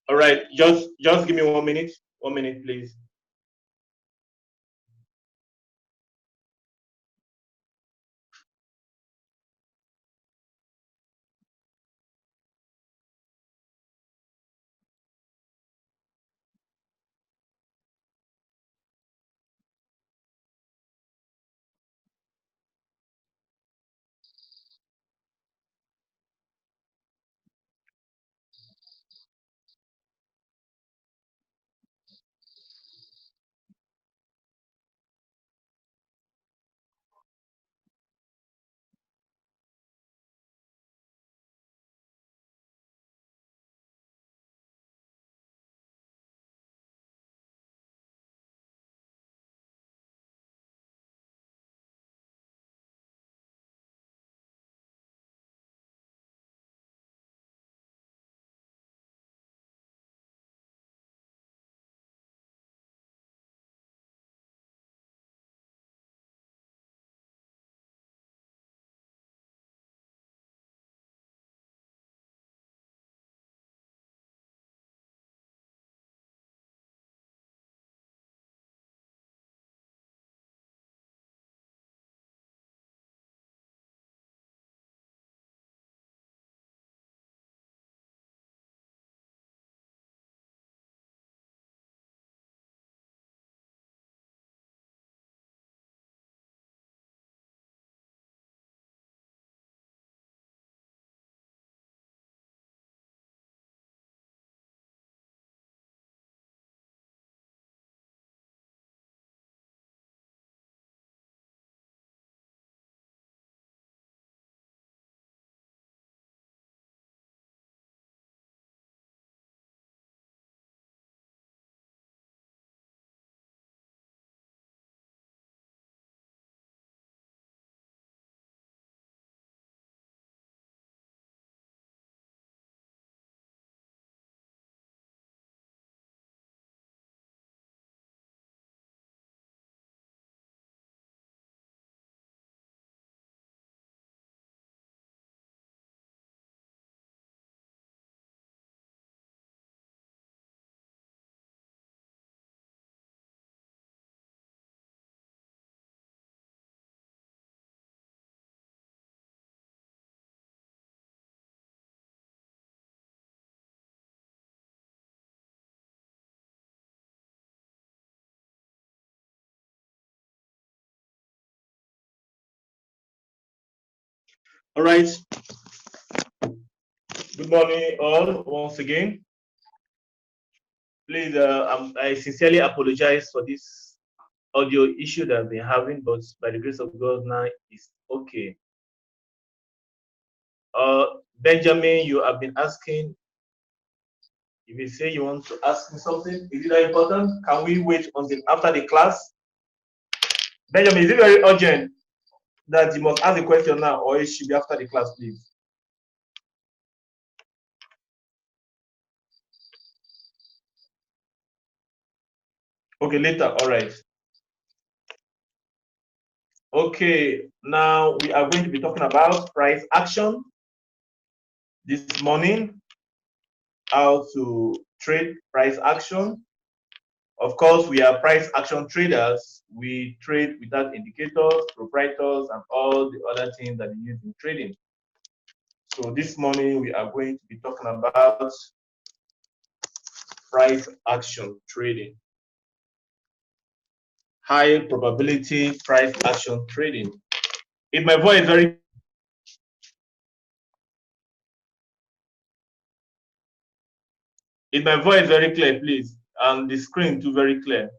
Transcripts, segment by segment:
All right, just give me 1 minute. 1 minute, please. All right. Good morning, all. Once again, please. I sincerely apologize for this audio issue that I've been having, but by the grace of God, now it's okay. Uh, Benjamin, you have been asking. If you say you want to ask me something, is it that important? Can we wait until after the class? Benjamin, is it very urgent that you must ask the question now, or it should be after the class, please? Okay, later. All right. Okay, now we are going to be talking about price action this morning, how to trade price action. Of course, we are price action traders. We trade without indicators, proprietors, and all the other things that we use in trading. So this morning we are going to be talking about price action trading. High probability price action trading. If my voice is very if my voice is very clear, please, and the screen too very clear.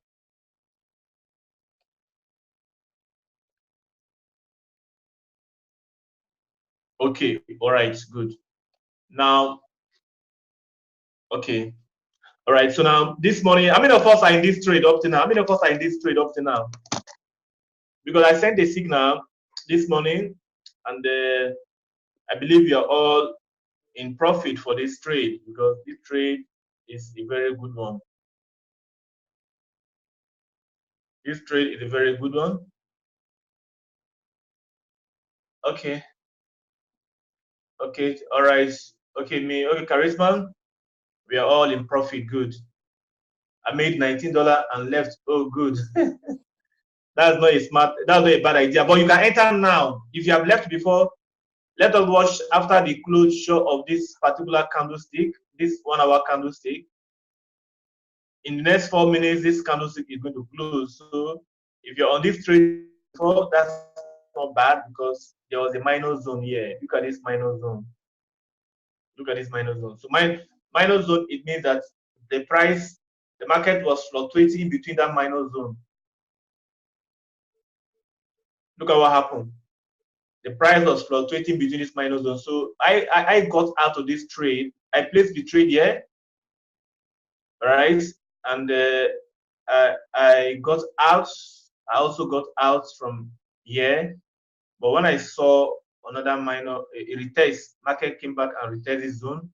Okay, all right, good. Now, okay, all right. So now this morning, how many of us are in this trade up to now? How many of us are in this trade up to now? Because I sent a signal this morning, and I believe you are all in profit for this trade because this trade is a very good one. This trade is a very good one. Okay, okay, all right. Okay, me, okay, Charisma. We are all in profit. Good. I made $19 and left. Oh, good. That's not a smart, that's not a bad idea. But you can enter now. If you have left before, let us watch after the closure of this particular candlestick, this 1 hour candlestick. In the next 4 minutes, this candlestick is going to close. So if you're on this trade before, that's not bad because there was a minus zone here. Look at this minus zone. Look at this minus zone. So minus zone, it means that the price, the market was fluctuating between that minus zone. Look at what happened. The price was fluctuating between this minus zone. So I got out of this trade. I placed the trade here, right? And I got out. I also got out from here. But when I saw another minor, a retest, market came back and retest this zone,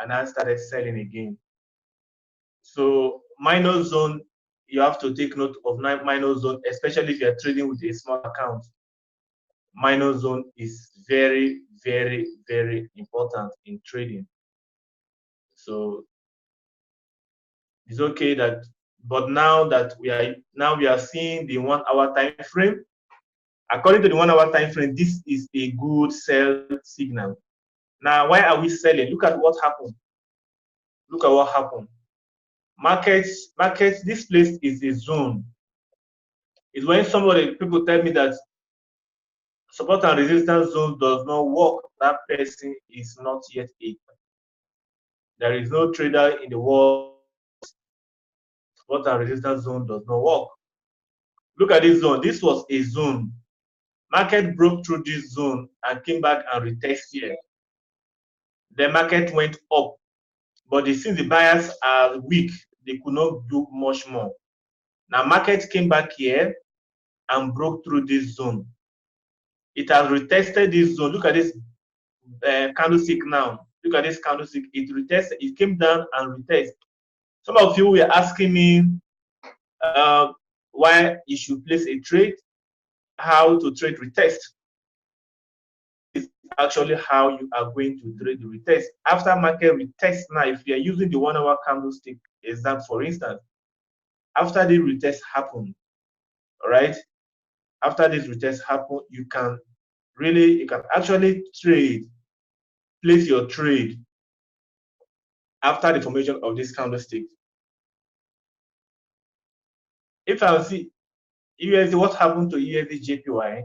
and I started selling again. So minus zone, you have to take note of minus zone, especially if you're trading with a small account. Minus zone is very, very, very important in trading. So it's okay that, but now we are seeing the 1 hour time frame. According to the 1 hour time frame, this is a good sell signal. Now, why are we selling? Look at what happened. Look at what happened. Markets, this place is a zone. It's when people tell me that support and resistance zone does not work, that person is not yet a. There is no trader in the world. Support and resistance zone does not work. Look at this zone. This was a zone. Market broke through this zone and came back and retested here. The market went up, but since the buyers are weak, they could not do much more. Now market came back here and broke through this zone. It has retested this zone. Look at this candlestick now. Look at this candlestick. It retested. It came down and retested. Some of you were asking me why you should place a trade, how to trade retest. Is actually how you are going to trade the retest. After market retest now, if you are using the 1 hour candlestick example, for instance, after the retest happen, all right, after this retest happen, you can actually place your trade after the formation of this candlestick. If I see USD, what happened to USD JPY?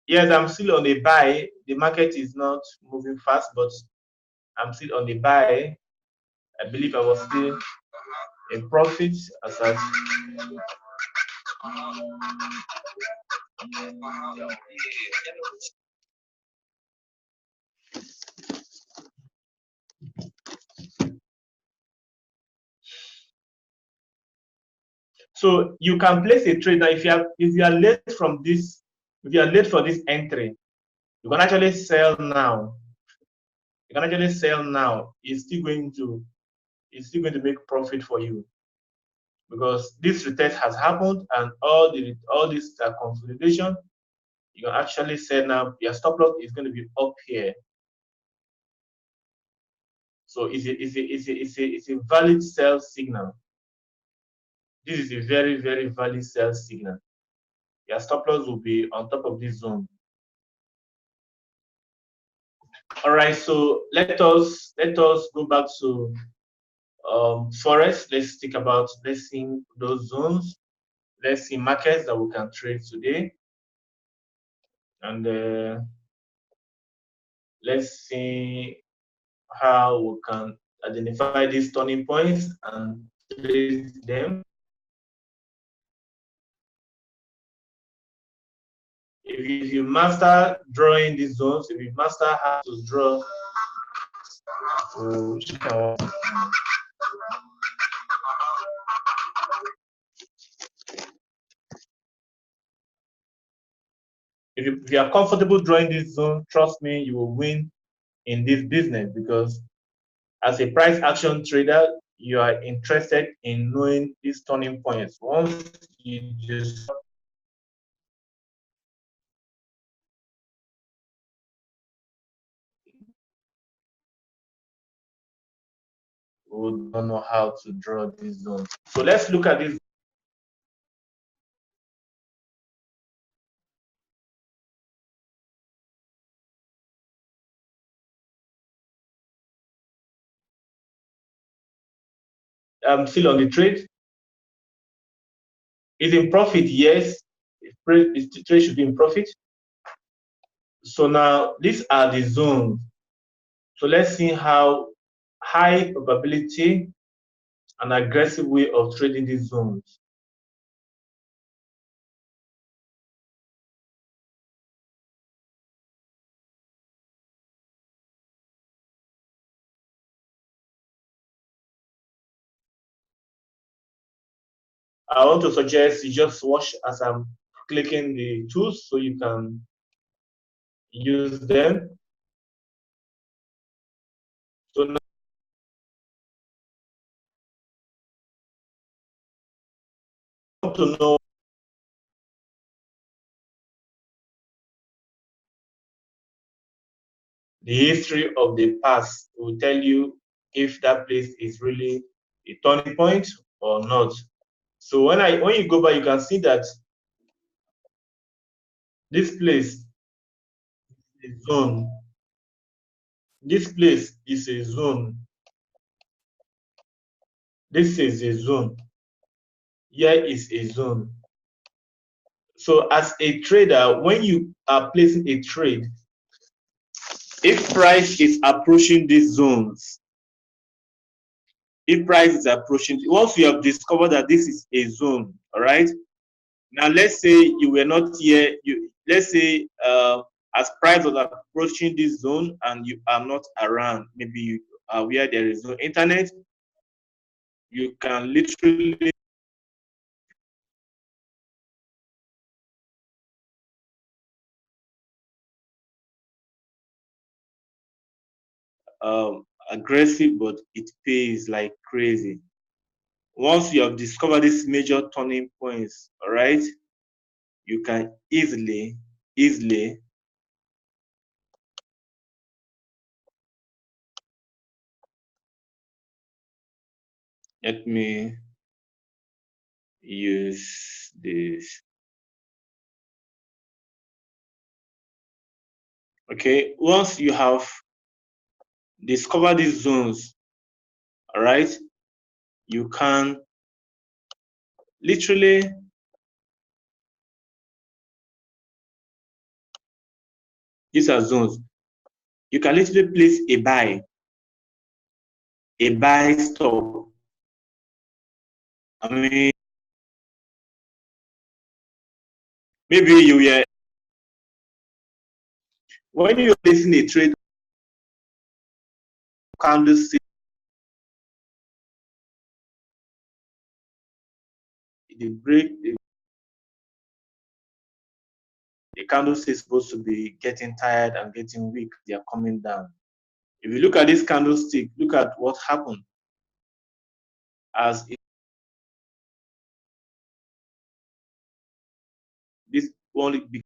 Yes, I'm still on a buy. The market is not moving fast, but I'm still on a buy. I believe I was still in profit as I. So you can place a trade now. If you are late from this, if you are late for this entry, you can actually sell now. You can actually sell now. It's still going to make profit for you because this retest has happened and all this consolidation. You can actually sell now. Your stop loss is going to be up here. So it's a valid sell signal. This is a very, very valid sell signal. Your stop loss will be on top of this zone. All right, so let us go back to forex. Let's see those zones. Let's see markets that we can trade today, and let's see how we can identify these turning points and trade them. If you master drawing these zones, if you master how to draw, if you are comfortable drawing this zone, trust me, you will win in this business because as a price action trader, you are interested in knowing these turning points. Once you just who don't know how to draw these zones. So let's look at this. I'm still on the trade. Is in profit, yes. The trade should be in profit. So now these are the zones. So let's see how high probability and aggressive way of trading these zones. I want to suggest you just watch as I'm clicking the tools so you can use them. So now I want to know the history of the past will tell you if that place is really a turning point or not. So when you go back, you can see that this place is zone. This place is a zone. This is a zone. Here is a zone. So as a trader, when you are placing a trade, if price is approaching these zones, if price is approaching, once you have discovered that this is a zone, all right. Now let's say you were not here. Let's say as price was approaching this zone and you are not around, maybe you are where there is no internet, you can literally aggressive, but it pays like crazy. Once you have discovered these major turning points, all right, you can easily let me use this. Okay, once you have discovered these zones, all right, you can literally these are zones. You can literally place a buy stop. I mean, maybe you were when you're placing a trade candlestick, the break the candlestick is supposed to be getting tired and getting weak. They are coming down. If you look at this candlestick, look at what happened as this only the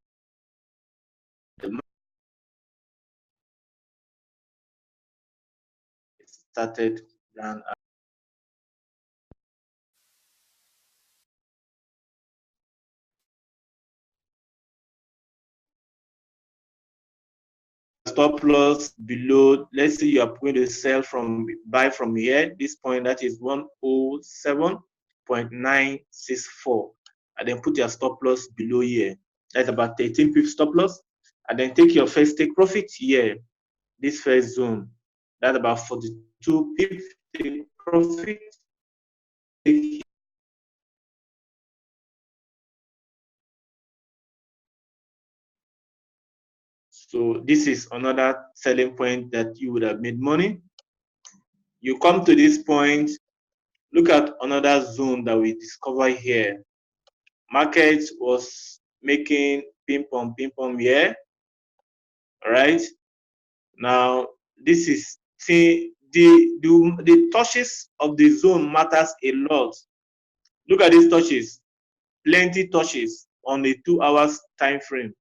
started down. Stop loss below. Let's say you are going to sell from buy from here. This point that is 107.964, and then put your stop loss below here. That's about 13 pips stop loss, and then take your first take profit here. This first zone, that's about 42 pips take profit. So this is another selling point that you would have made money. You come to this point, look at another zone that we discover here. Market was making ping pong here. All right. Now this is the touches of the zone matters a lot. Look at these touches, plenty touches on a 2 hours time frame.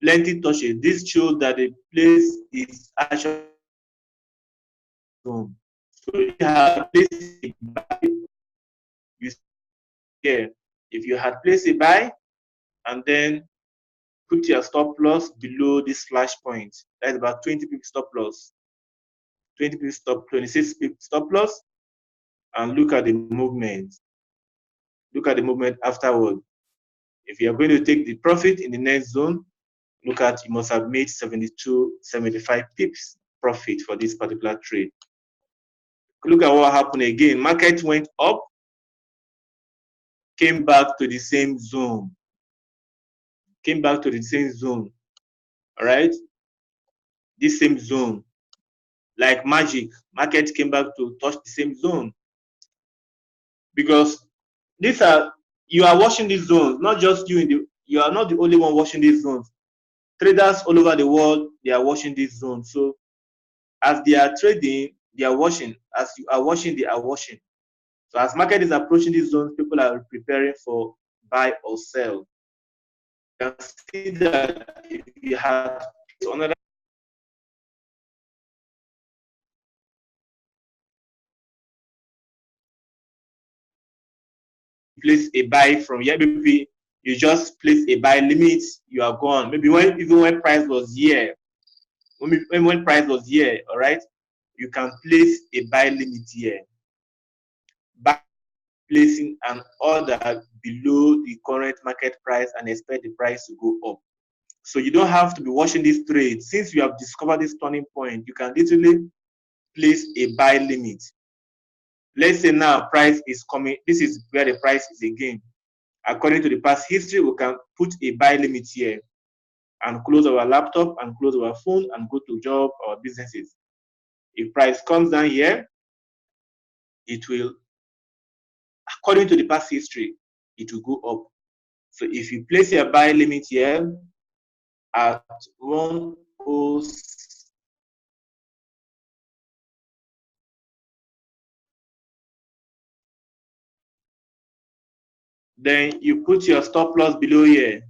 Plenty touches. This shows that the place is actually zone. So if you had placed a buy, you here, if you had placed a buy and then put your stop loss below this flash point, that's about 20 pip stop loss, 20 pip stop, 26 pip stop loss, and look at the movement. Look at the movement afterward. If you are going to take the profit in the next zone, look at, you must have made 72, 75 pips profit for this particular trade. Look at what happened again. Market went up, came back to the same zone. Came back to the same zone. All right? This same zone. Like magic, market came back to touch the same zone. Because these are, you are watching these zones, not just you in the, you are not the only one watching these zones. Traders all over the world, they are watching these zones. So as they are trading, they are watching. As you are watching, they are watching. So as market is approaching these zones, people are preparing for buy or sell. You can see that if you have another place a buy from here, maybe you just place a buy limit, you are gone. Maybe when, even when price was here, when price was here, all right, you can place a buy limit here. Buy, placing an order below the current market price and expect the price to go up. So you don't have to be watching this trade. Since you have discovered this turning point, you can literally place a buy limit. Let's say now price is coming. This is where the price is again. According to the past history, we can put a buy limit here and close our laptop and close our phone and go to job or businesses. If price comes down here, it will, according to the past history, it will go up. So if you place your buy limit here at 106, then you put your stop loss below here,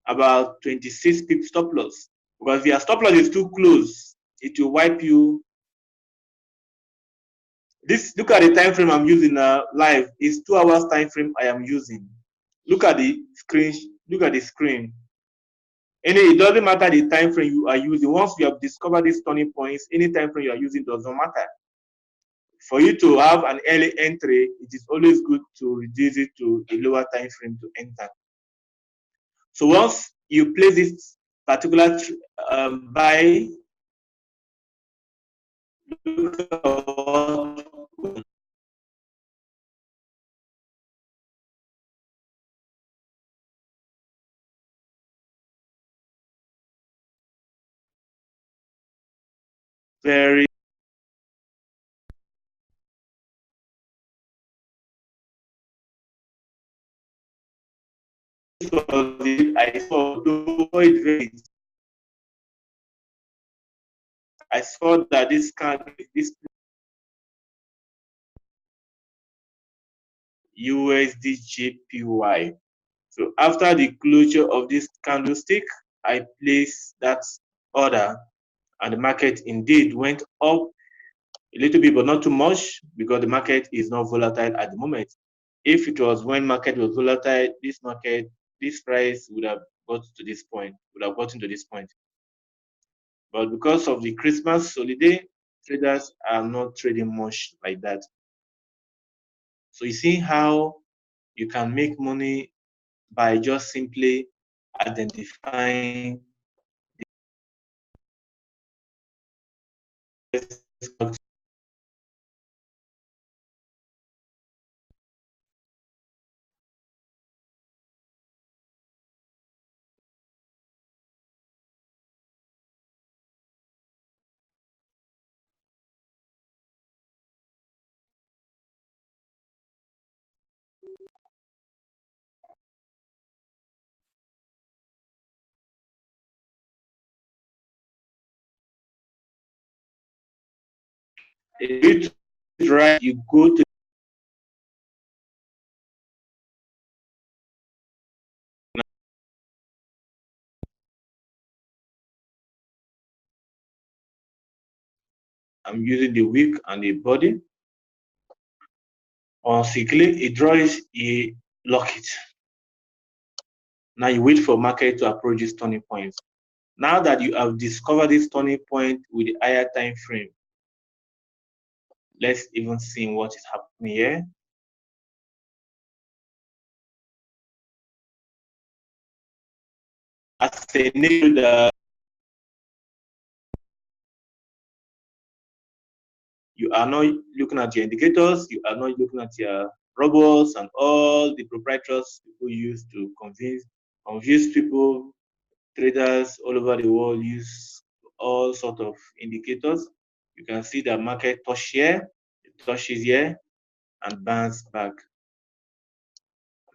about 26 pip stop loss. Because if your stop loss is too close, it will wipe you. This, look at the time frame I'm using now. Live is 2 hours time frame I am using. Look at the screen. Look at the screen. And it doesn't matter the time frame you are using. Once you have discovered these turning points, any time frame you are using doesn't matter. For you to have an early entry, it is always good to reduce it to a lower time frame to enter. So once you place this particular buy, very I saw I saw that this USDJPY. So after the closure of this candlestick, I placed that order, and the market indeed went up a little bit, but not too much, because the market is not volatile at the moment. If it was when market was volatile, this price would have got to this point, would have gotten to this point. But because of the Christmas holiday, traders are not trading much like that. So you see how you can make money by just simply identifying the right, you go to, I'm using the wick and the body. Once you click, it draws, you lock it. Now you wait for market to approach this turning point. Now that you have discovered this turning point with the higher time frame, let's even see what is happening here. As a neighbor, you are not looking at your indicators, you are not looking at your robots and all the proprietors people use to confuse people. Traders all over the world use all sort of indicators. You can see the market touch here, it touches here, and bounce back.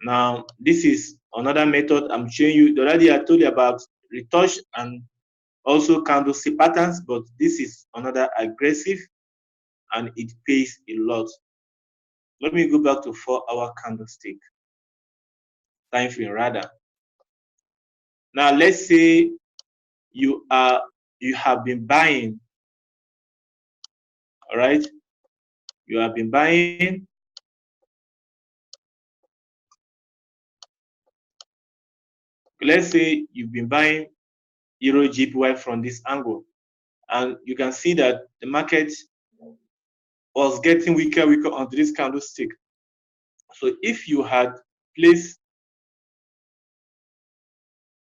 Now, this is another method I'm showing you. The other day I told you about retouch and also candlestick patterns, but this is another aggressive and it pays a lot. Let me go back to 4-hour candlestick time frame rather. Now let's say you have been buying, all right? You have been buying. Let's say you've been buying Euro GPY from this angle, and you can see that the market was getting weaker onto this candlestick. So if you had placed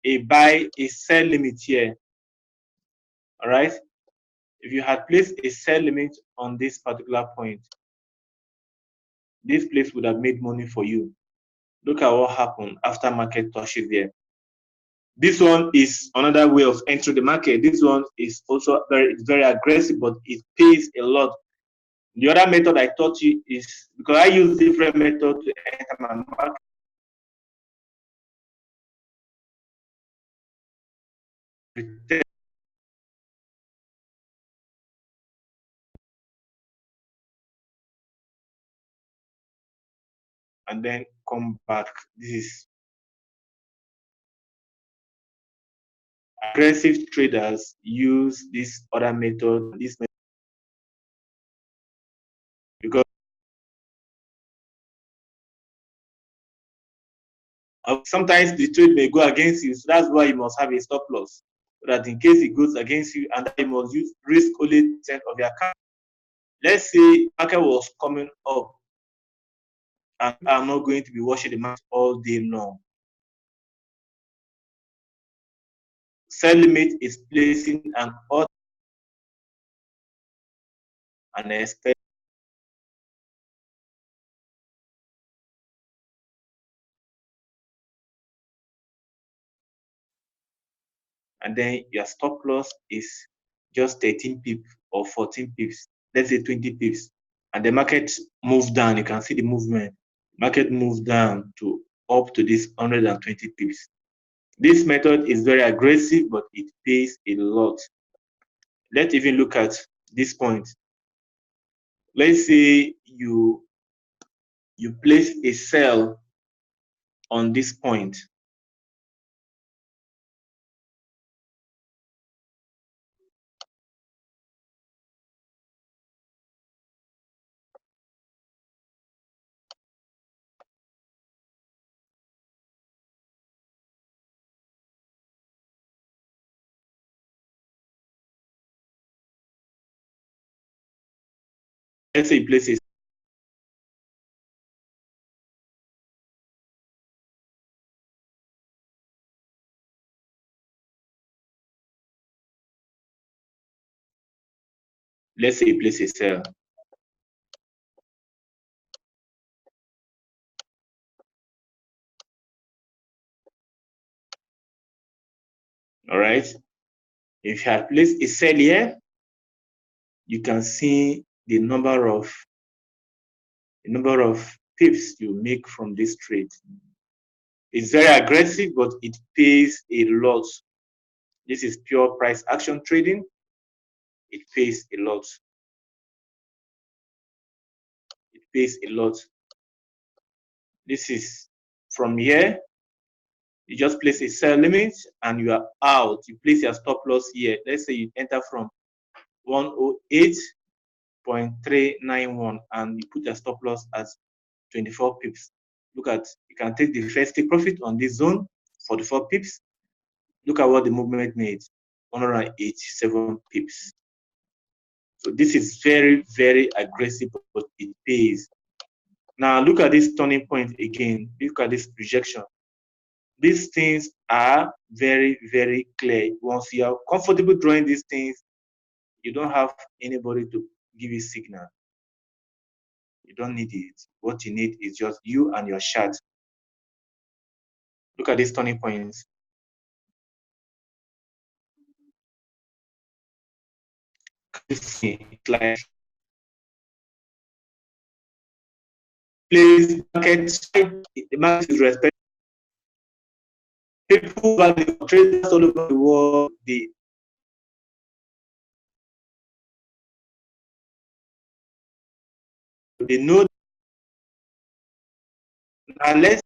a sell limit here, all right? If you had placed a sell limit on this particular point, this place would have made money for you. Look at what happened after market touches there. This one is another way of entering the market. This one is also very aggressive, but it pays a lot. The other method I taught you is, because I use different methods to enter my market. And then come back. This is aggressive traders use this other method, because sometimes the trade may go against you. So that's why you must have a stop loss, so that in case it goes against you, and you must use risk only 10% of your account. Let's say market was coming up, and I'm not going to be watching the market all day long. Sell limit is placing an order and expect, and then your stop loss is just 13 pips or 14 pips, let's say 20 pips, and the market moves down. You can see the movement. Market moves down to up to this 120 pips. This method is very aggressive, but it pays a lot. Let's even look at this point. Let's say you place a sell on this point. Let's say you place a sell. All right. If you have placed a sell here, you can see the number of pips you make from this trade. It's very aggressive, but it pays a lot. This is pure price action trading. It pays a lot. It pays a lot. This is from here. You just place a sell limit and you are out. You place your stop loss here. Let's say you enter from 108.391 and you put your stop loss as 24 pips. Look at, you can take the first take profit on this zone, 44 pips. Look at what the movement made, 187 pips. So this is very, very aggressive, but it pays. Now look at this turning point again. Look at this projection. These things are very, very clear. Once you are comfortable drawing these things, you don't have anybody to give you signal. You don't need it. What you need is just you and your chart. Look at these turning points. It's like place market, the market is respected. People value traders all over the world, they know. Now let's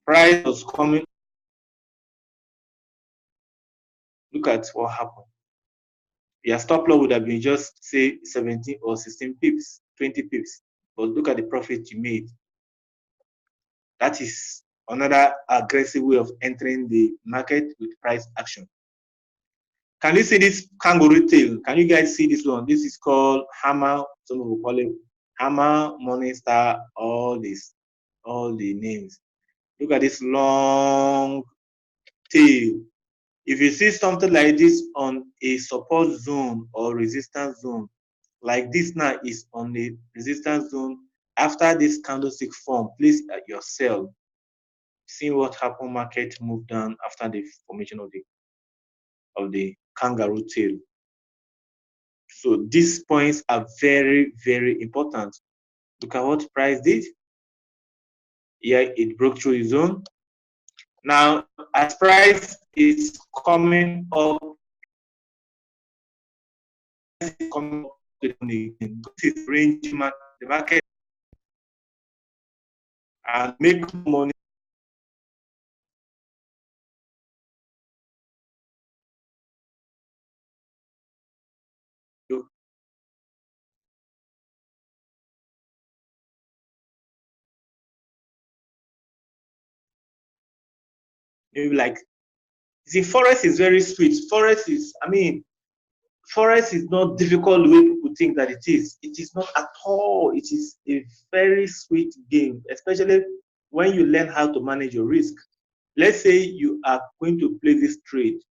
price was coming. Look at what happened. Your stop loss would have been just say 17 or 16 pips, 20 pips. But look at the profit you made. That is another aggressive way of entering the market with price action. Can you see this kangaroo tail? Can you guys see this one? This is called hammer. Some people call it hammer, Morningstar, all this, all the names. Look at this long tail. If you see something like this on a support zone or resistance zone, like this now is on the resistance zone, after this candlestick form, please at your sell. See what happened, market move down after the formation of the kangaroo tail. So these points are very, very important. Look at what price did. Here it broke through the zone. Now, as price is coming up, this is range the market and make money. Maybe like, see, forex is very sweet. Forex is, I mean, forex is not difficult the way people think that it is. It is not at all. It is a very sweet game, especially when you learn how to manage your risk. Let's say you are going to play this trade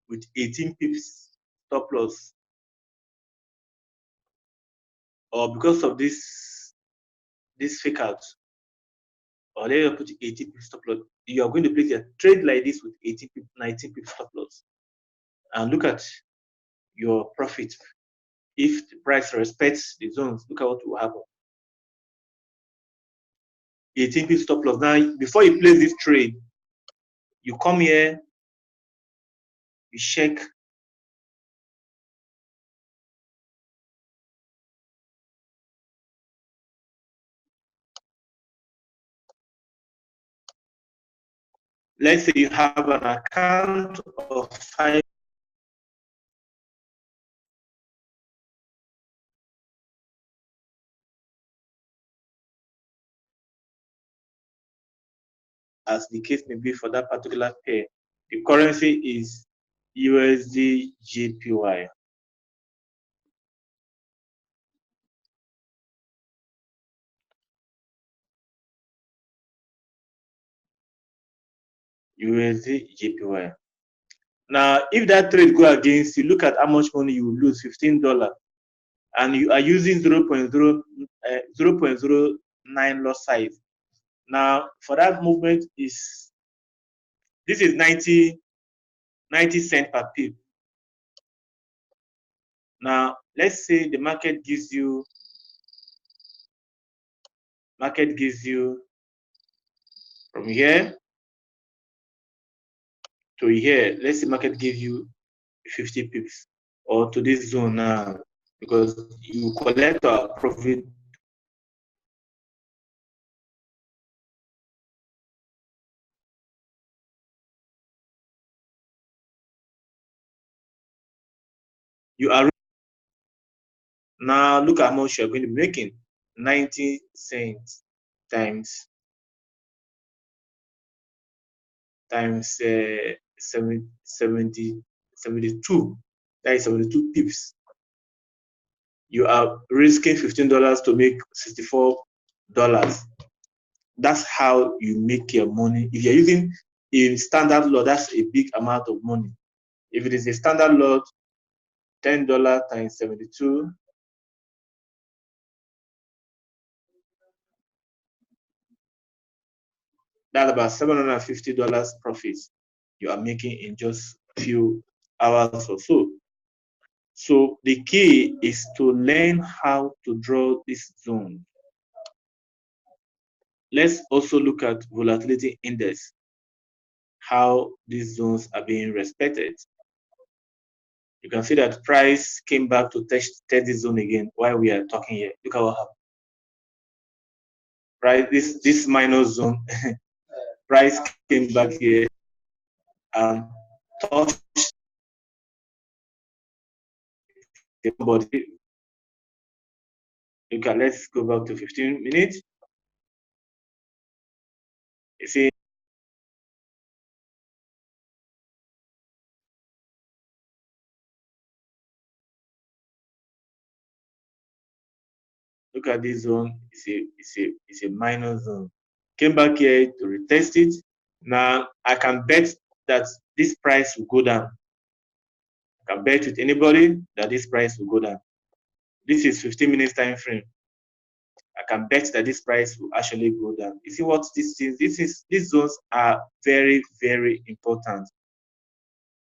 with 18 pips stop loss, or because of this fake out, or let me put 18 pips stop loss, you are going to place a trade like this with 18 pips, 19 pips stop loss, and look at your profit. If the price respects the zones, look at what will happen. 18 pips stop loss. Now, before you place this trade, you come here, you check. Let's say you have an account of 5. As the case may be for that particular pair. The currency is USD JPY. USD JPY. Now, if that trade go against you, look at how much money you will lose, $15, and you are using 0.09 loss size. Now, for that movement this is 90 cents per pip. Now, let's say the market gives you from here to here. Let's say market gives you 50 pips, or to this zone now, because you collect a profit. You are Now look at how much you're going to be making. 90 cents times 72. That is 72 pips. You are risking $15 to make $64. That's how you make your money. If you're using a standard lot, that's a big amount of money. If it is a standard lot, $10 times 72, that's about $750 profit you are making in just a few hours or so. So the key is to learn how to draw this zone. Let's also look at volatility index, how these zones are being respected. You can see that price came back to test this zone again while we are talking here. Look at what happened. Right, this minus zone, price came back here and touched the body. Let's go back to 15 minutes. You see, look at this zone. It's a minor zone. Came back here to retest it. Now I can bet that this price will go down. I can bet with anybody that this price will go down. This is 15 minutes time frame. I can bet that this price will actually go down. You see what this is? These zones are very, very important.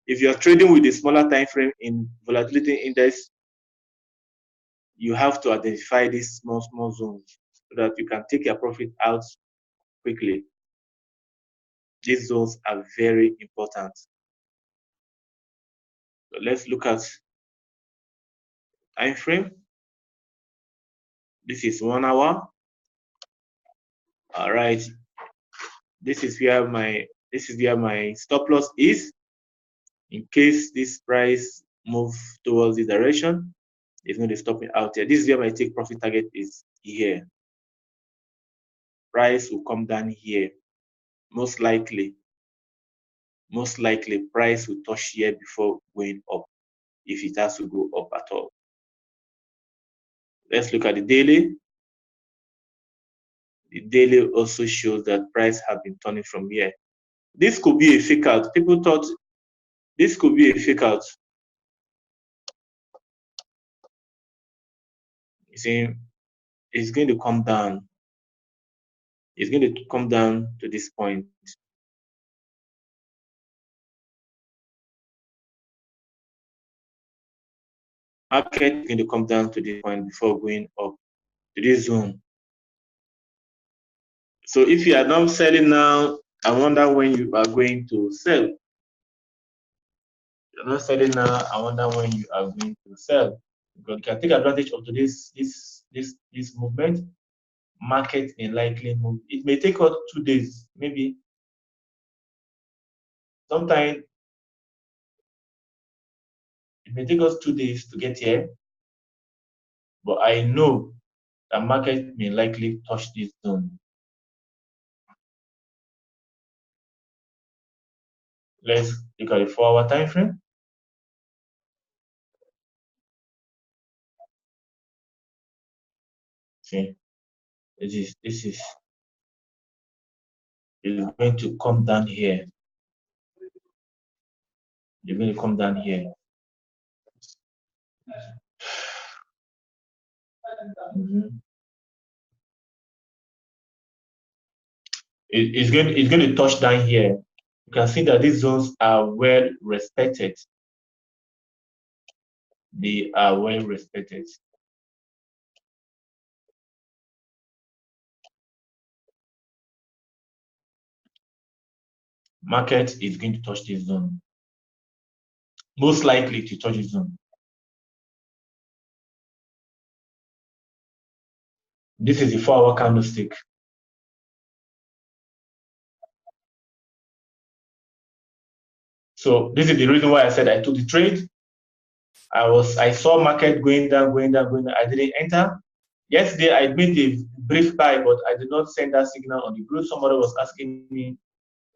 If you are trading with a smaller time frame in volatility index, you have to identify these small zones so that you can take your profit out quickly. These zones are very important. So let's look at time frame. This is 1 hour. All right. This is where my stop loss is. In case this price move towards this direction, it's going to stop me out here. This is where my take profit target is here. Price will come down here. Most likely price will touch here before going up, if it has to go up at all. Let's look at the daily. The daily also shows that price have been turning from here. This could be a fake out. People thought this could be a fake out. You see, it's going to come down. It's going to come down to this point. Market is going to come down to this point before going up to this zone. So if you are not selling now, I wonder when you are going to sell. You're not selling now, I wonder when you are going to sell. Because you can take advantage of this movement. Market may likely move. It may take us 2 days, maybe. Sometimes it may take us 2 days to get here. But I know the market may likely touch this zone. Let's look at the 4-hour time frame. See, this is going to come down here. It's going to come down here. It's going to touch down here. You can see that these zones are well respected. They are well respected. Market is going to touch this zone. Most likely to touch this zone. This is the 4-hour candlestick. So this is the reason why I said I took the trade. I saw market going down, going down, going down. I didn't enter. Yesterday I made a brief buy, but I did not send that signal on the group. Somebody was asking me,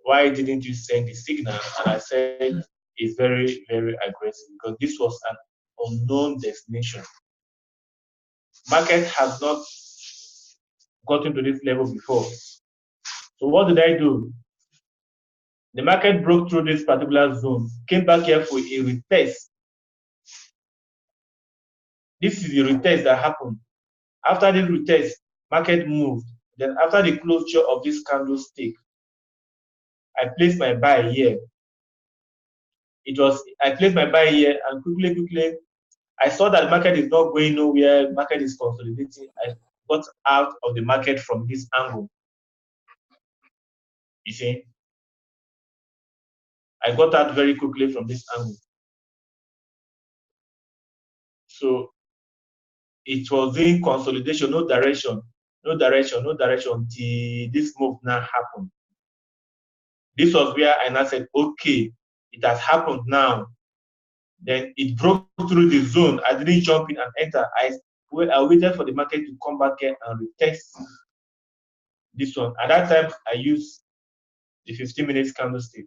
why didn't you send the signal? And I said it's very, very aggressive because this was an unknown destination. Market has not gotten to this level before. So what did I do? The market broke through this particular zone, came back here for a retest. This is the retest that happened. After the retest, market moved. Then after the closure of this candlestick, I placed my buy here. I placed my buy here and quickly, I saw that the market is not going nowhere, market is consolidating. I got out of the market from this angle. You see? I got out very quickly from this angle. So it was doing consolidation, no direction till this move now happened. This was where I now said, okay, it has happened now. Then it broke through the zone. I didn't jump in and enter. I waited for the market to come back here and retest this one. At that time, I used the 15 minutes candlestick.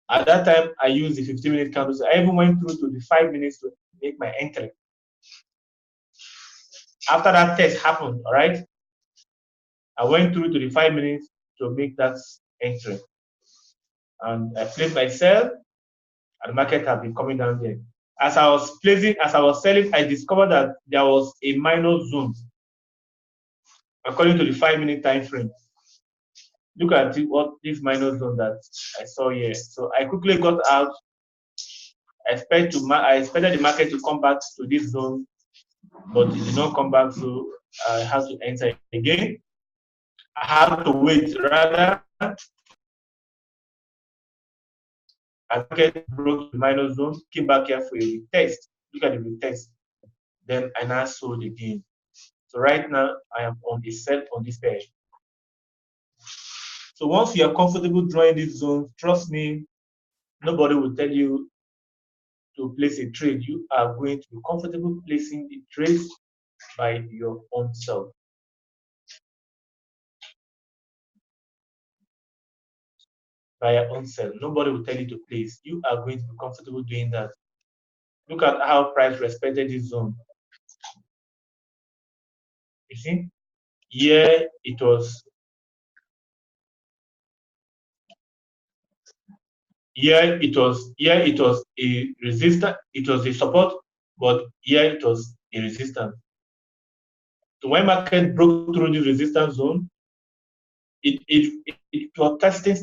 At that time, I used the 15-minute candlestick. I even went through to the 5 minutes to make my entry. After that test happened, all right, I went through to the 5 minutes to make that entry. And I placed my sell, and the market has been coming down there. As I was selling, I discovered that there was a minor zone according to the 5-minute time frame. Look at what this minor zone that I saw here. So I quickly got out. I expected the market to come back to this zone, but it did not come back, so I had to enter again. I had to wait rather. I broke the minor zone, came back here for a retest. Look at the retest. Then I now sold again. So right now I am on a sell on this pair. So once you are comfortable drawing this zone, trust me, nobody will tell you to place a trade. You are going to be comfortable placing the trades by your own self. By your own self. Nobody will tell you to place. You are going to be comfortable doing that. Look at how price respected this zone. You see? Here it was a resistance, it was a support, but here it was a resistance. So when market broke through the resistance zone, it was testing.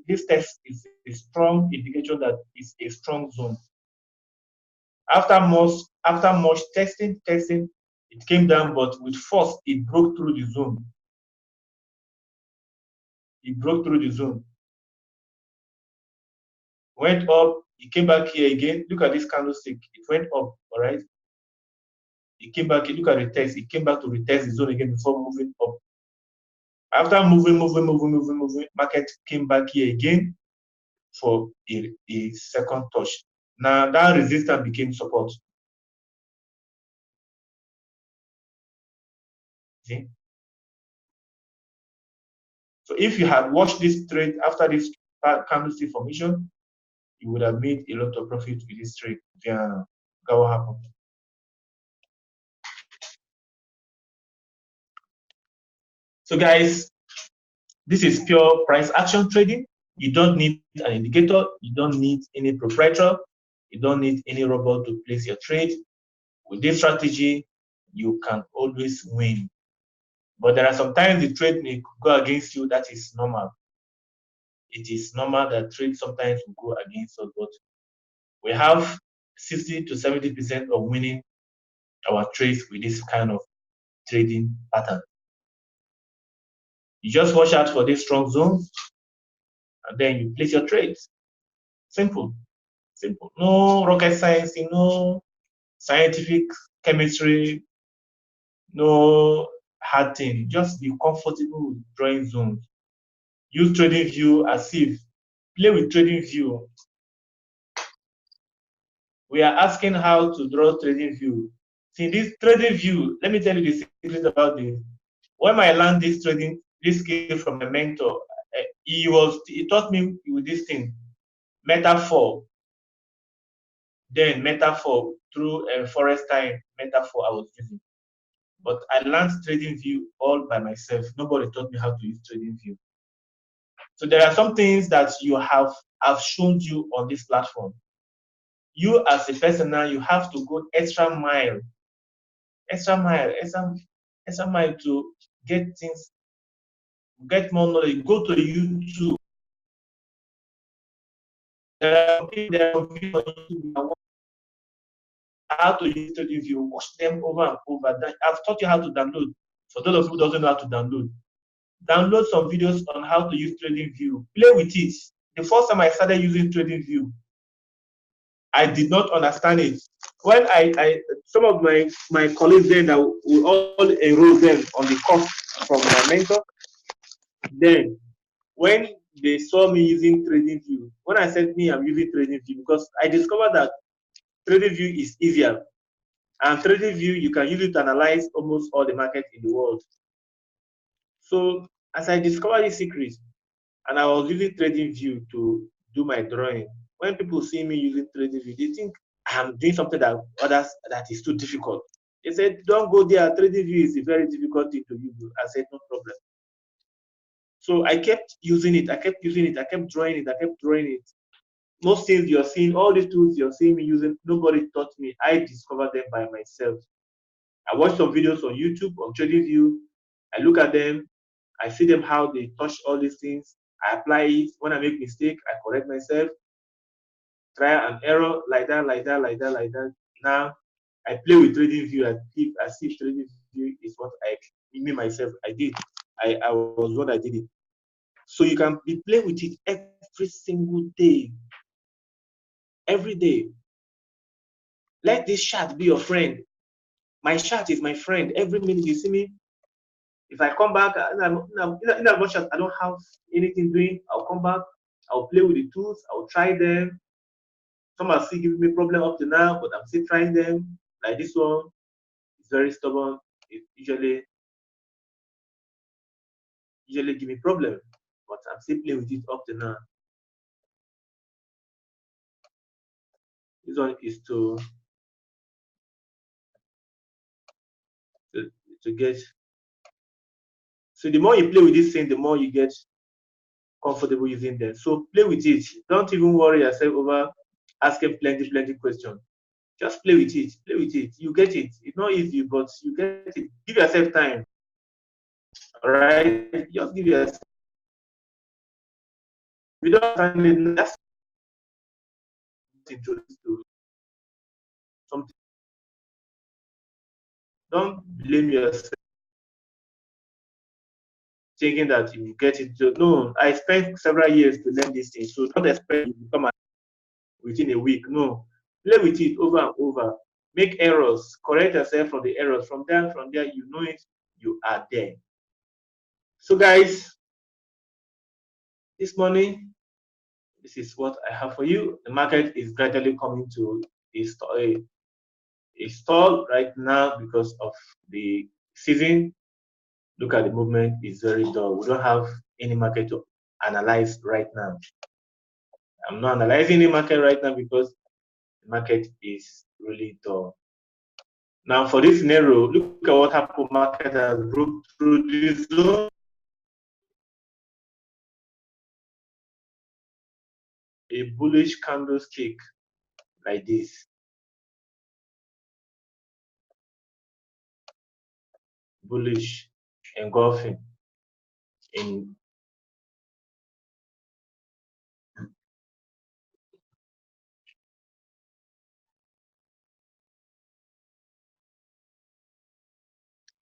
This test is a strong indication that it's a strong zone. After much testing, it came down, but with force, it broke through the zone. It broke through the zone. Went up, it came back here again. Look at this candlestick. It went up, all right? It came back, look at the test. It came back to retest the zone again before moving up. After moving, market came back here again for a second touch. Now that resistance became support. See? So if you had watched this trade after this candlestick formation, you would have made a lot of profit with this trade. Yeah, what happened? So guys, this is pure price action trading. You don't need an indicator. You don't need any proprietor. You don't need any robot to place your trade. With this strategy, you can always win. But there are sometimes the trade may go against you. That is normal. It is normal that trade sometimes will go against us, but we have 60 to 70% of winning our trades with this kind of trading pattern. You just watch out for these strong zones, and then you place your trades. Simple. No rocket science, no scientific chemistry, no hard thing. Just be comfortable with drawing zones. Use trading view as if play with trading view. We are asking how to draw trading view. See this trading view, let me tell you the secret about this. When I learned this skill from my mentor, he taught me with this thing, metaphor. Then metaphor through forest time metaphor I was using. But I learned trading view all by myself. Nobody taught me how to use trading view. So there are some things that I've shown you on this platform. You as a person now, you have to go extra mile to get things, get more knowledge. Go to YouTube. There are videos on YouTube how to use trading view. Watch them over and over. I've taught you how to download. For those of you who doesn't know how to download some videos on how to use trading view. Play with it. The first time I started using trading view, I did not understand it. When I some of my colleagues then that we all enroll them on the course from my mentor, then when they saw me using trading view, when I said me I'm using trading view, because I discovered that trading view is easier, and trading view you can use it to analyze almost all the markets in the world. So as I discovered this secret, and I was using trading view to do my drawing, when people see me using trading view, they think I'm doing something that others that is too difficult. They said, don't go there. Trading view is a very difficult thing to use. I said, no problem. So I kept using it. I kept using it. I kept drawing it. I kept drawing it. Most things you're seeing, all these tools you're seeing me using, nobody taught me. I discovered them by myself. I watched some videos on YouTube on trading view. I look at them. I see them how they touch all these things. I apply it. When I make mistake, I correct myself. Trial and error, like that, like that, like that, like that. Now I play with trading view as if trading view is what me myself I did. I was what I did it. So you can be playing with it every single day. Every day. Let this chat be your friend. My chat is my friend. Every minute you see me, if I come back, in as much as I don't have anything doing, I'll come back, I'll play with the tools, I'll try them. Some are still giving me problem up to now, but I'm still trying them. Like this one, it's very stubborn. It usually give me problem, but I'm still playing with it up to now. This one is to get. So the more you play with this thing, the more you get comfortable using them. So play with it. Don't even worry yourself over asking plenty questions. Just play with it. Play with it. You get it. It's not easy, but you get it. Give yourself time. All right. Just give yourself. If you don't understand it, that's introduced to something. Don't blame yourself thinking that you get it. No, I spent several years to learn this thing. So don't expect you to become within a week. No. Play with it over and over. Make errors. Correct yourself from the errors. From there, you know it. You are there. So guys, this morning, this is what I have for you. The market is gradually coming to a stall right now because of the season. Look at the movement, it's very dull. We don't have any market to analyze right now. I'm not analyzing the market right now because the market is really dull. Now for this scenario, look at what happened. Market has broke through this zone. A bullish candlestick like this. Bullish engulfing in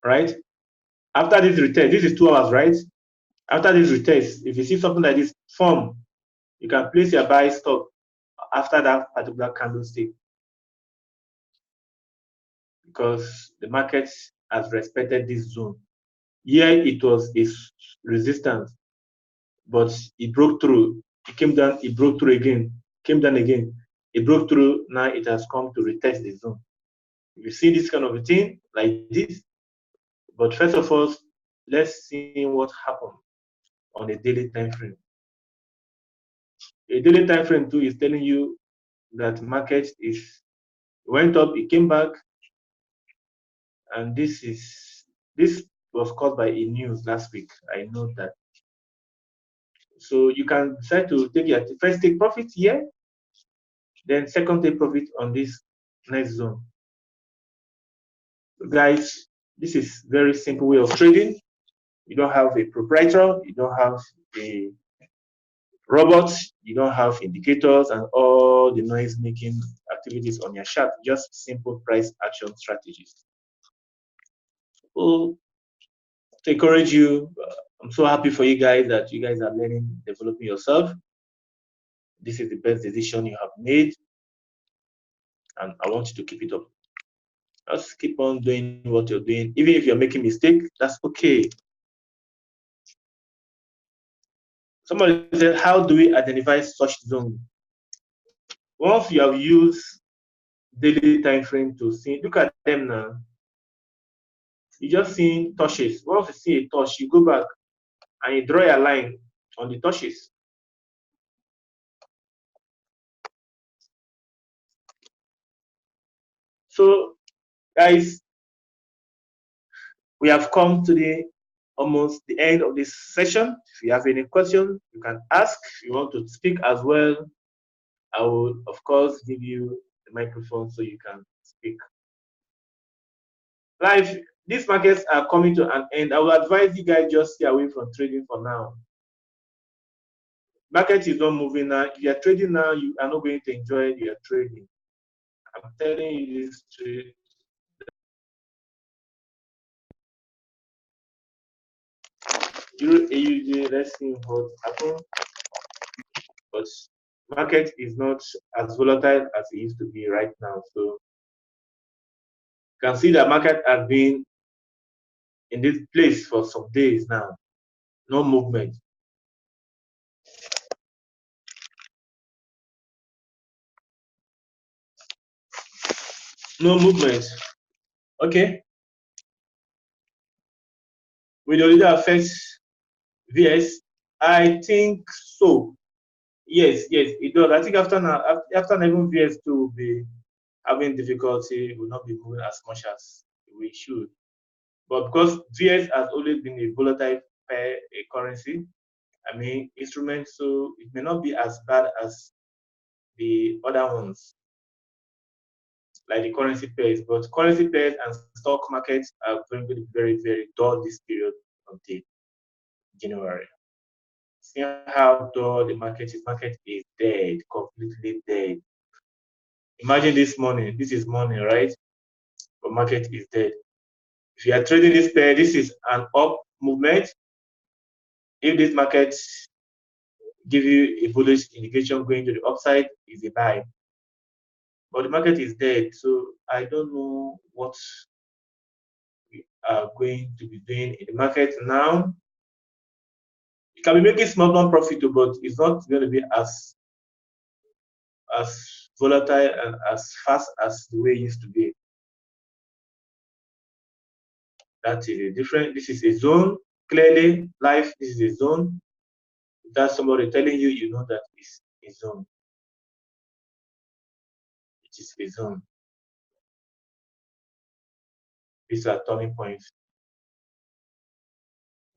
right. After this retest, this is 2 hours, right? After this retest, if you see something like this form, you can place your buy stop after that particular candlestick because the market has respected this zone. Here it was a resistance, but it broke through. It came down, it broke through again, came down again. It broke through, now it has come to retest the zone. If you see this kind of a thing like this, but first of all, let's see what happened on a daily time frame. A daily time frame too is telling you that market is went up, it came back, and this was caused by a news last week. I know that. So you can decide to take your first take profit here, then second take profit on this next zone. Guys, this is very simple way of trading. You don't have a proprietor, you don't have a robot, you don't have indicators and all the noise making activities on your chart, just simple price action strategies. Well, to encourage you, I'm so happy for you guys that you guys are learning, developing yourself. This is the best decision you have made, and I want you to keep it up. Just keep on doing what you're doing. Even if you're making mistake, that's okay. Somebody said, how do we identify such zone? Once you have used daily time frame to see, look at them now. You just see touches. Once you see a touch, you go back and you draw a line on the touches. So, guys, we have come to the almost the end of this session. If you have any question, you can ask. If you want to speak as well, I will, of course, give you the microphone so you can speak. Life, these markets are coming to an end. I will advise you guys just stay away from trading for now. Market is not moving now. If you are trading now, you are not going to enjoy your trading. I'm telling you this straight. AUJ, let's see what happens. But market is not as volatile as it used to be right now. So you can see the market has been in this place for some days now. No movement. No movement. Okay. Will the leader affect VS? I think so. Yes, it does. I think after even VS2 will be having difficulty, will not be moving as much as we should. But because VS has always been a volatile pair, a currency, I mean instrument, so it may not be as bad as the other ones, like the currency pairs. But currency pairs and stock markets are going to be very, very dull this period until January. See how dull the market is. Market is dead, completely dead. Imagine this morning. This is morning, right? But market is dead. If you are trading this pair, this is an up movement. If this market give you a bullish indication going to the upside, is a buy. But the market is dead, so I don't know what we are going to be doing in the market now. You can be making small non-profit, but it's not going to be as volatile and as fast as the way it used to be. That is a different. This is a zone. Clearly, life is a zone. That's somebody telling you, you know that it's a zone. It is a zone. These are turning points.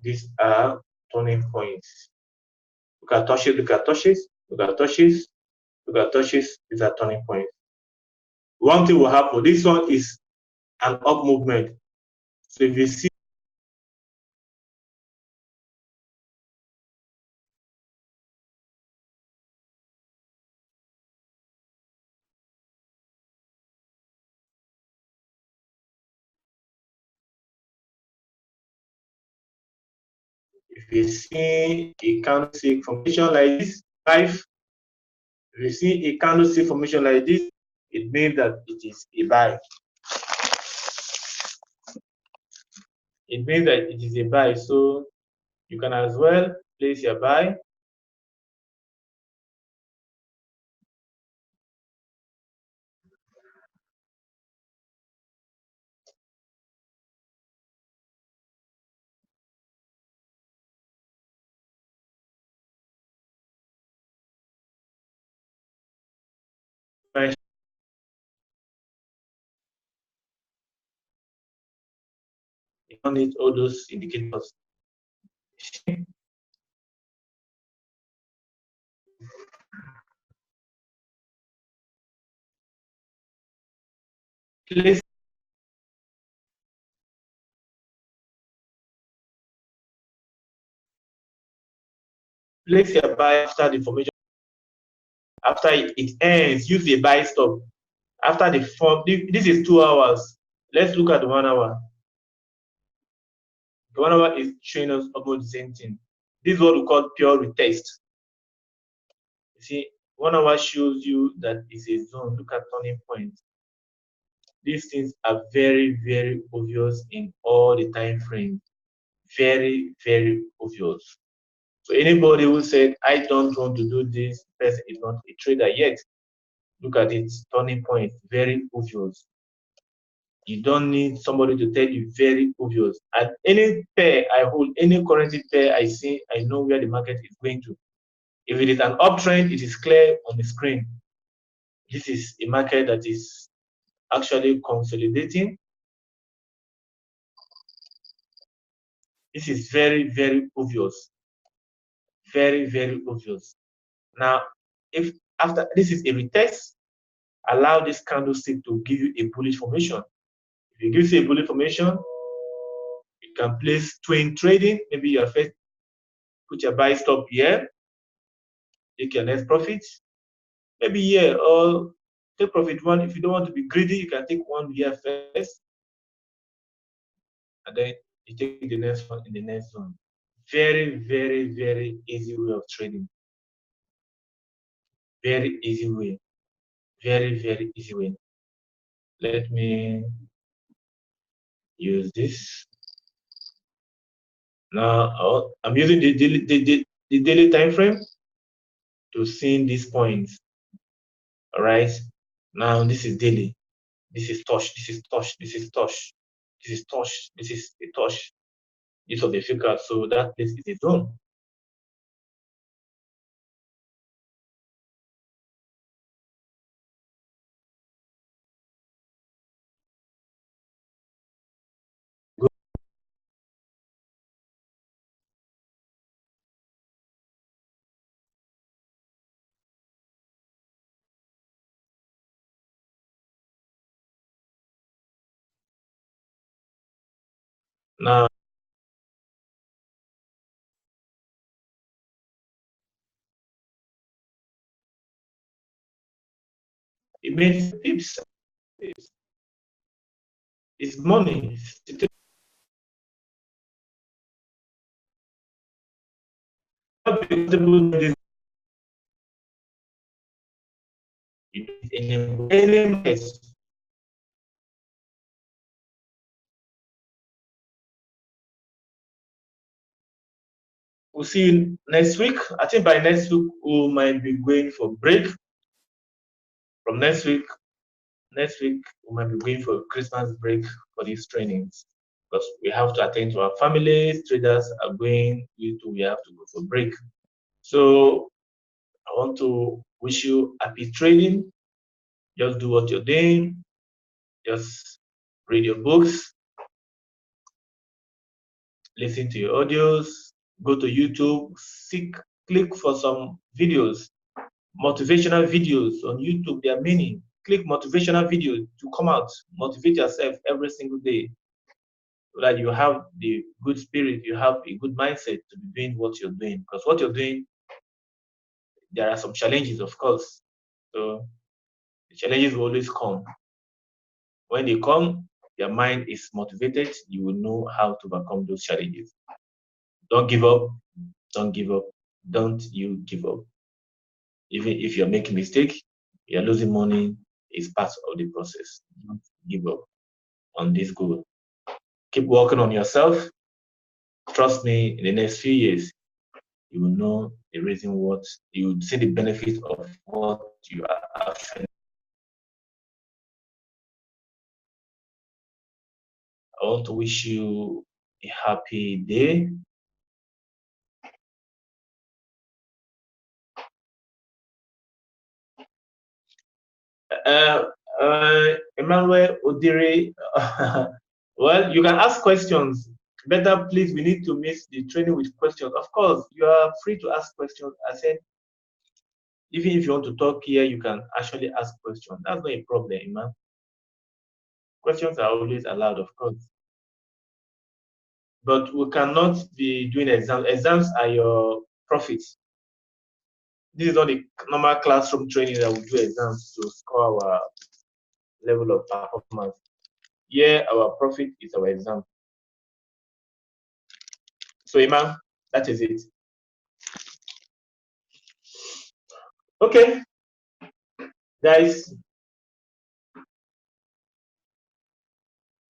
These are turning points. Look at touches, look at touches, look at touches, look at touches. These are turning points. One thing will happen. This one is an up movement. So if you see if you see a candlestick formation like this, if you see a candlestick formation like this, it means that it is a buy. It means that it is a buy. So you can as well place your buy. don't need all those indicators. Place your buy after the formation. After it ends, use the buy stop. After the form, this is 2 hours. Let's look at the 1 hour. The 1 hour is showing us almost the same thing. This is what we call pure retest. You see, 1 hour shows you that it's a zone. Look at turning point. These things are very, very obvious in all the time frames. Very, very obvious. So anybody who said, I don't want to do this, person is not a trader yet. Look at it, turning point, very obvious. You don't need somebody to tell you, very obvious. At any pair I hold, any currency pair I see, I know where the market is going to. If it is an uptrend, it is clear on the screen. This is a market that is actually consolidating. This is very, very obvious. Very, very obvious. Now, if after this is a retest, allow this candlestick to give you a bullish formation. If it gives you a bullish formation, you can place twin trading. Maybe your first put your buy stop here, take your next profit. Maybe here, or take profit one. If you don't want to be greedy, you can take one here first, and then you take the next one in the next one. Very, very, very easy way of trading. Very easy way. Very, very easy way. Let me use this. Now I'm using the daily time frame to see these points. All right. Now this is daily. This is touch. This is touch. This is touch. This is touch. This is a touch. This of the figure. So that place is a zone. Now it makes pips. It's money. Any place. We'll see you next week. I think by next week we might be going for break. From next week we might be going for Christmas break for these trainings because we have to attend to our families. Traders are going. We have to go for break. So I want to wish you happy trading. Just do what you're doing. Just read your books, listen to your audios, go to YouTube, click for some videos, motivational videos on YouTube. There are many. Click motivational videos to come out, motivate yourself every single day so that you have the good spirit, you have a good mindset to be doing what you're doing. Because what you're doing, there are some challenges, of course. So the challenges will always come. When they come, your mind is motivated, you will know how to overcome those challenges. Don't give up. Don't give up. Don't you give up. Even if you're making mistake, you're losing money, it's part of the process. Don't give up on this goal. Keep working on yourself. Trust me, in the next few years, you will know the reason what you will see the benefit of what you are actually. I want to wish you a happy day. Uh, Emmanuel Odire, Well, you can ask questions. Better, please, we need to mix the training with questions. Of course, you are free to ask questions. I said, even if you want to talk here, you can actually ask questions. That's not a problem, man. Questions are always allowed, of course. But we cannot be doing exams. Exams are your profits. This is not the normal classroom training that we do exams to score our level of performance. Here, our profit is our exam. So, Iman, that is it. Okay, guys.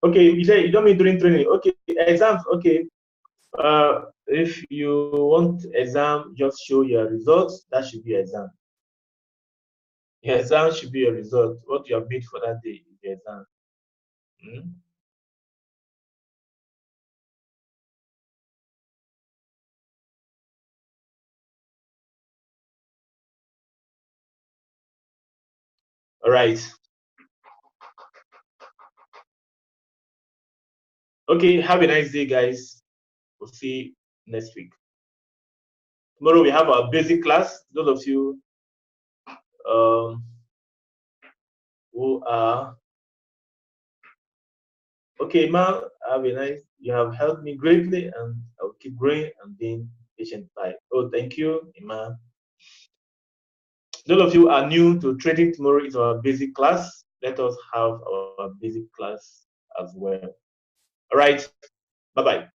Okay, you say you don't mean during training. Okay, exams. Okay. If you want exam, just show your results. That should be exam. Your exam should be your result. What you have made for that day is the exam. Hmm? All right. Okay. Have a nice day, guys. We'll see you next week. Tomorrow we have our basic class. Those of you um, who are okay, ma, have a nice. You have helped me greatly, and I will keep growing and being patient. Bye. Oh, thank you, Iman. Those of you are new to trading, tomorrow is our basic class. Let us have our basic class as well. All right. Bye bye.